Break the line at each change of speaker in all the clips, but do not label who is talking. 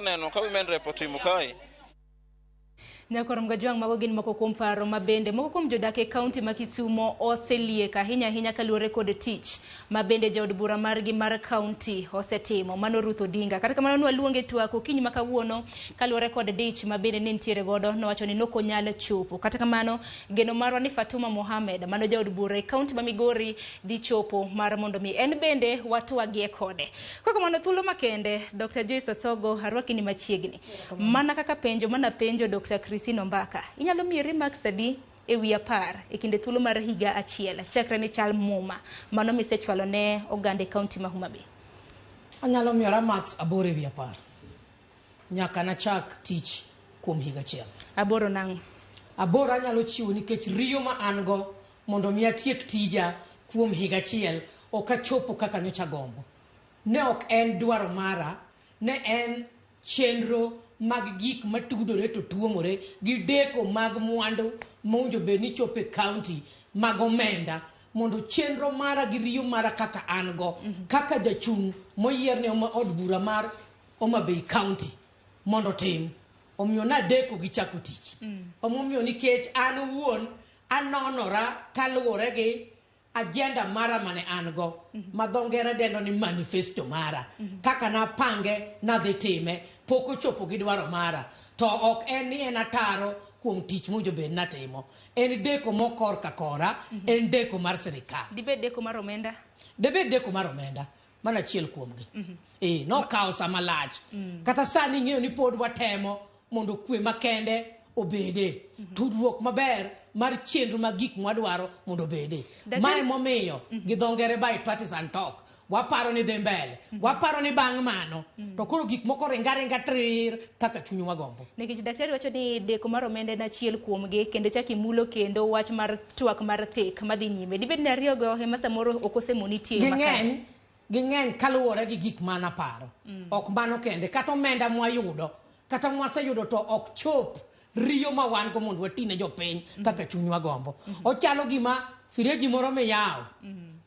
neno ka women rep otimo kae.
Nyakorom gajwang mago gin moko kuom paro mabende moko kuom jodak e kaunti ma Kisumo oseliek ahinya kaluwore kod tich mabende jaod bura margi mar kaunti osetimo mano Ruth Odinga. Kata kamano nwaluonge twak okinyi ma kawuono kaluwore kod dich mabende ne nitiere godo, nowacho ni noko nyalo chopo. Kata kamano geno marwa ni Fatuma Mohamed mano jaod bura e kaunti ma Migori dhi chopo mar mondo mi en bende watwagie kode. Kwa kamano thuolo makende Dr. Joyce Osogo arwaki ni machiegni. Mana kaka penjo mana penjo Dr. Christine Mbaka. Inyalo miyi remarks adi e wi apar e kinde thuolo mar higa achiel chakre ni chal muma mano misechwalo ne ogande kaunti ma Homa Bay.
Anyalo miyo remarks aboro e wi apar. Nyaka na chak tich kuom higa achiel.
Aboro nang'.
Aboro anyalo chiwo nikech riyo ma an go mondo mi atiek tija kuom higa achiel ok achopo kaka nyocha gombo. Ne ok en dwaro mara, ne en chenro mag gik matudore to tuomore gi deko mag mwandu monjo be ni chope county mag omenda mondo chenro mara gi riyo mara kaka an go kaka jachung' moyier ne od bura mar Homa Bay County mondo tim omiyo na deko gi chako tich omiyo nikech an wuon anonora kaluwore gi agenda mara mane an go ma dhongera dendo ni manifesto mara kaka na pange na dhi time poko chopo gi dwaro mara to ok en ni en ataro kuom tich monjo bed na timo en deko mokor kakora en deko mar sirikal
Dibed deko mar omenda
debed deko mar omenda mana chiel kuom gi no kawo sama lach kata sani ng'eyo ni pod watemo mondo kwe makende obede tudruok maber mar chenro mag gik mwadwaro mondo bede mae momiyo gi dhongere bipartisan talk waparo ni dhi mbele waparo ni bang' mano to koro gik moko ringa trir kaka chunywa gombo.
Nikech daktari wacho ni deko mar omenda en achiel kuom gi kendo chaki mulo kendo wach mar twak mar thik madhi nyime dibed ni ariyo go ema samoro ok osemoni tie makare
ging'eny kaluwore gi gik mana paro ok mano kende kata omenda mwayudo kata mwaseyudo to ok chop riyo ma wan go mondo watine jopiny kaka chunywa gombo. Ochalo gima fireji moro miyawo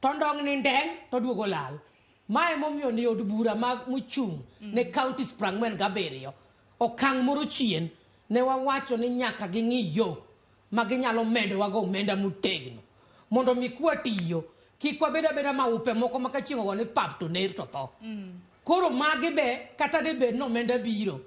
to ndong' ni ndeng' to duogo lal. Mae momiyo ni od bura mag mochung' ne counties 47 okang' moro chien ne wawacho ni nyaka ging'i yo ma ginyalo medo wago omenda motegno mondo mi kwatiyo kik wabeda beda maupe moko ma kachieng' go ni pap to ner to tho. Koro magi be kata de bed no omenda biro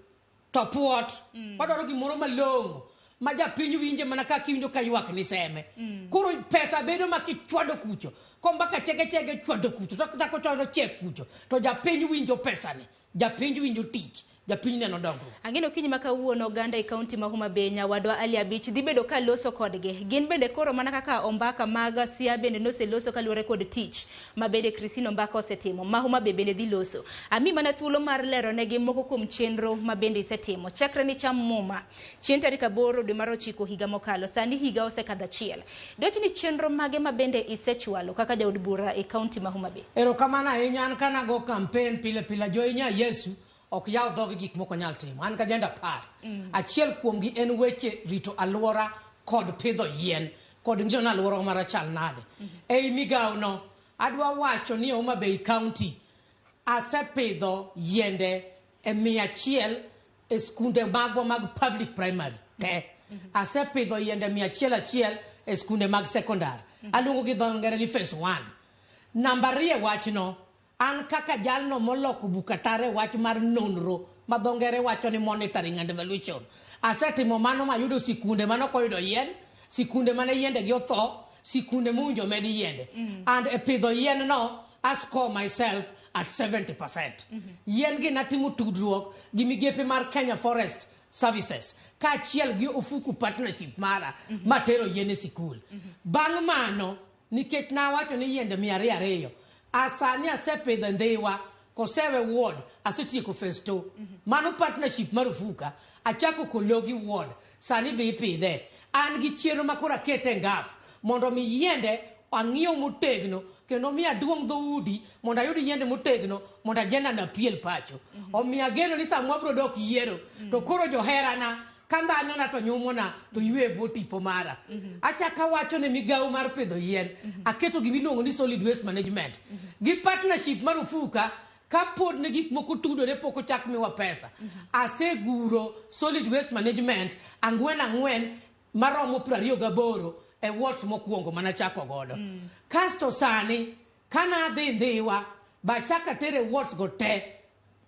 to puot wadwaro gimoro malong'o ma japiny winje mana ka kiwinjo ka ywak ni seme koro pesa bedo ma kichwado kucho kombaka chege chwado kucho to tako chwado chek kucho to japiny winjo pesa ni japiny winjo tich japiny neno dongruok.
Ang'eno kinyi maka wuono oganda e kaunti ma Homa Bay nyawadwa Ali Abich dhi bedo ka loso kodgi gin bende koro mana kaka Ombaka mag Sia bende noseloso kaluwore kod tich ma bende Christine Ombaka osetimo ma Homa Bay bende dhi loso. Ami mana thuolo mar lero negi moko kuom chenro ma bende isetimo chakre ni cham muma chien tarik 8 dwe mar 9 higa mokalo sani higa osekadho achiel. Dwach ni chenro mage ma bende isechwalo kaka jaod bura e kaunti ma Homa Bay.
Erokamano ahinya an kana go campaign pile joinya Yesu ok yaw dhogi gik moko nyal timo an ka jenda par achiel kuom gi en weche rito alwora kod pidho yien kod ng'io na alwora mara chal nade ei migawo no adwa wacho ni Homa Bay County asepidho yiende 100 e skunde magwa mag public primary asepidho yiende 100 e skunde mag secondary aluongo gi dho ngere ni phase 1 namba 2 wachno an kaka jalno moloko bukatare wach mar nonro ma dhongere wacho ni monitoring and evaluation asetimo mano mayudo sikunde mano koyudo yien sikunde mane yiende gi otho sikunde munjo med yiende and e pidho yien no I score myself at 70%. Yien gi natimo tudruok gi migepe mar Kenya Forest Services ka achiel gi ofuku partnership mara matero yien e sikul bang' mano nikech na wacho ni yiende 200 asani asepidho ndhiwa kosewe ward asetieko phase 2 mano partnership marufuka achako kologi ward sani bi pidhe an gi chiero makora kete ngaf mondo mi yiende ang'iyo motegno kendo mi aduong' dhoudi mondo ayud yiende motegno mondo ajenda na piel pacho omiyo ageno ni samwa bro dok yiero to koro joherana kandhanyo na to nyumona to ywe bo tipo mara achaka wacho ne migawo mar pidho yien aketo gimiluongo ni solid waste management gi partnership marufuka kapod ne gik moko tudore poko chak miwa pesa aseguro solid waste management ang'wen maromo 28 e wards mokwongo mana chako godo kasto sani kana dhi ndhiwa ba chaka tere wards go te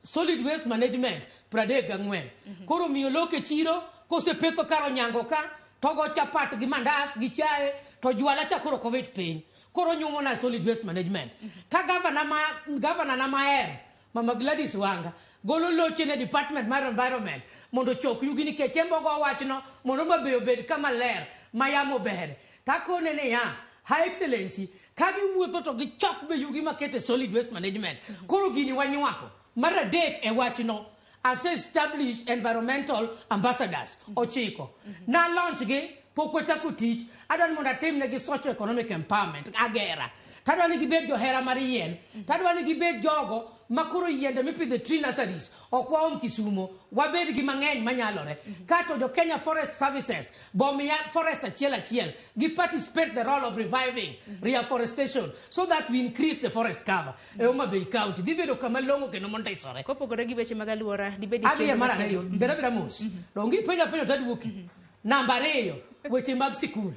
solid waste management 34 koro miyo loke chiro kose petho karo nyango ka togo chapat gi mandas gi chae to jwala cha koro kowit piny koro nyumo na solid waste management ka governor na maer Mama Gladys Wanga golo loche ne department mar environment mondo chok yugi ni kechembo go wachno mondo mabeyo bed kama ler mayamo bere takone ne ya high excellency ka gi wuotho to gi chok be yugi makete solid waste management koro gini wanywako mar adek e wachno as established environmental ambassadors ochiko na launch gi poko chako tich adwan mondo atim ne gi socio economic empowerment agera tadwani gibed johera mar yien tadwani gibed jogo makoro yiende mipidho tree nurseries okwaom Kisumo wabed gi mang'eny manyalore kato jo Kenya Forest Services bomiya forest achiel gi participate the role of reviving reforestation so that we increase the forest cover e Homa Bay County dibedo kama longo kendo mondisore
kopogore gi weche mag aluora dibedi
adhi mara ariyo bera mos dongi penja tadwoki namba 2 weche mag sikul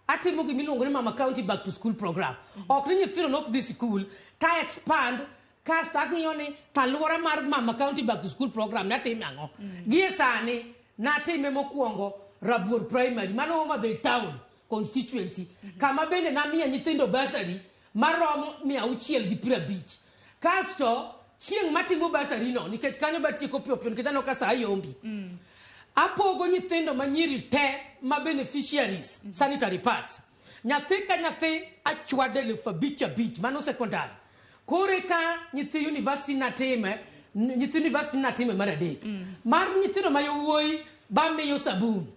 atimo gi miluongo ni Mama County Back to School program ok ni nyithindo nok dhi sikul ta expand cast ng'iyo ni taluora mar Mama County Back to School program natime ang'o gie sani natime mokwongo Rabuor Primary mano Homa Bay Town constituency kama bende namiya nyithindo basari maromo 650 kasto chieng' matimo basari no nikech kanyo batieko piyo nikech ano ka saa yombi apogo nyithindo manyiri te ma beneficiaries sanitary pads nyathi ka nyathi achwade 5,000 mano secondary kore ka nyithi university natime mar adek mar nyithindo mayowuoyi bamiyo sabun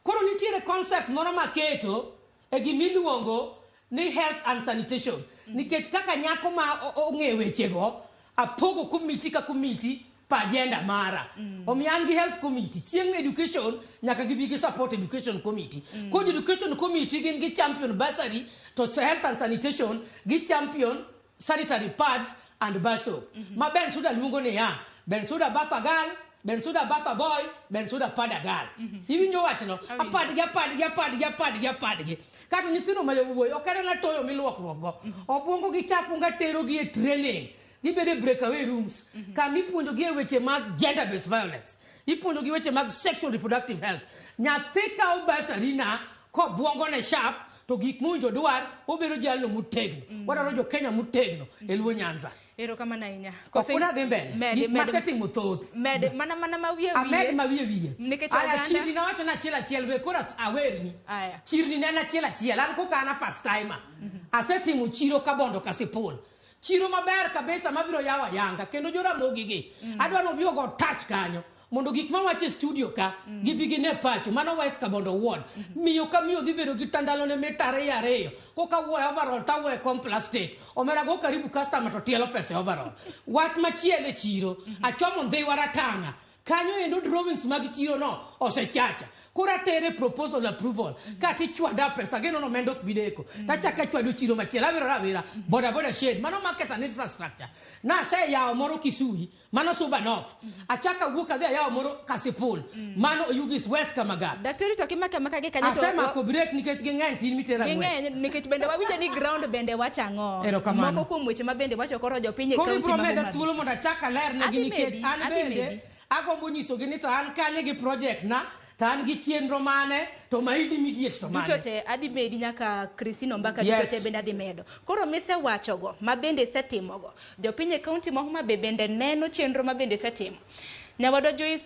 koro nitiere concept moro maketo e gimiluongo ni health and sanitation nikech kaka nyako ma ong'e wechego apogo committee ka committee pa agenda mara omiyan gi health committee chieng' education nyaka gibi gi support education committee kod education committee gin gi champion bursary to health and sanitation gi champion sanitary pads and baso ma Bensouda luongo ni ya Bensouda batha gal Bensouda batha boy Bensouda pada gal iwinjo wachno apadgi kato nyithindo mayowuoyi okere na toyo miluokruok go obwongo gi chapunga tero gi e training gibede breakaway rooms kam ipuonjo gi weche mag gender based violence ipuonjo gi weche mag sexual reproductive health nyathi ka obasari na ko bwongo ne sharp to gik munjo dwar obero jalno mutegno wadaro jo Kenya mutegno eluo Nyanza
ero kama na inya
kosina dhi mbele masetting muthoth
mana mawiye
nikech aya chirni na wacho na achiel be kora awerni chirni ne na achiel an ko kana first timer asetimo chiro kabondo kasipul chiro maber kabisa mabiro yawa yanga kendo jo Ramogi gi adwa no biogo touch kanyo mondo gik mawache studio ka gibigi ne pacho mano West Kabondo ward miyo ka miyo dhi bedo gi tandalo ne metare yareyo koka wuoyo overall ta wuoyo kom plastic omera go karibu customer to tielo pesa overall wat machiele chiro achomo ndhi waratanga kanyo endo drawings mag chiro no osechacha kura tere proposal approval kati chwada pesa geno no mendo bideko tachaka chwado chiro machiela avera boda shade mano market and infrastructure na se yawo moro Kisui mano Subanof achaka wuka dhe yawo moro Kasipul mano Yugis West Kamaga
daktari to kimaka makage kanyo to
asema ko break nikech ging'eny tin mitera
ng'eny nikech bende wawinjo ni ground bende wachang'o moko kuom weche ma bende wacho koro jopiny e county ma
Homa thuolo mondo achaka ler ne gi nikech an bende agombo nyiso gi ni to an kanye gi project na tan gi chenro mane to maidi immediate to mane
dutote adi medi nyaka Christine Mbaka dutote bende adi medo koro mise wachogo ma bende setimogo jopiny e county ma Homa Bay bende neno chenro ma bende setimo Nyawado Joyce